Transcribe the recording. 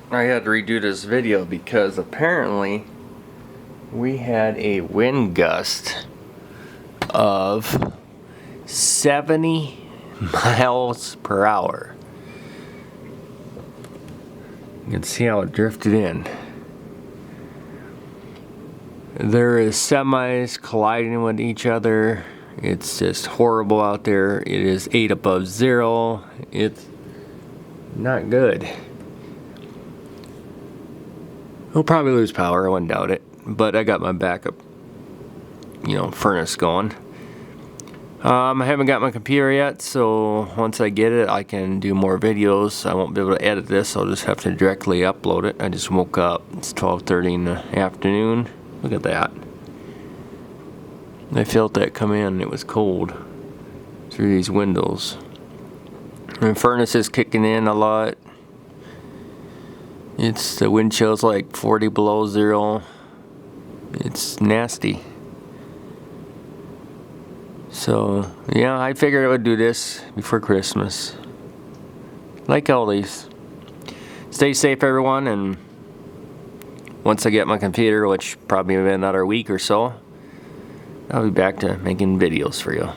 I had to redo this video because apparently we had a wind gust of 70 miles per hour. You can see how it drifted in. There is semis colliding with each other. It's just horrible out there. It is 8 above zero. It's not good. We'll probably lose power, I wouldn't doubt it. But I got my backup, furnace going. I haven't got my computer yet, so once I get it, I can do more videos. I won't be able to edit this, I'll just have to directly upload it. I just woke up. It's 12:30 in the afternoon. Look at that. I felt that come in. It was cold through these windows. The furnace is kicking in a lot. The wind chill's like 40 below zero. It's nasty. So yeah, I figured I would do this before Christmas. Like always. Stay safe, everyone, and once I get my computer, which probably in another week or so, I'll be back to making videos for you.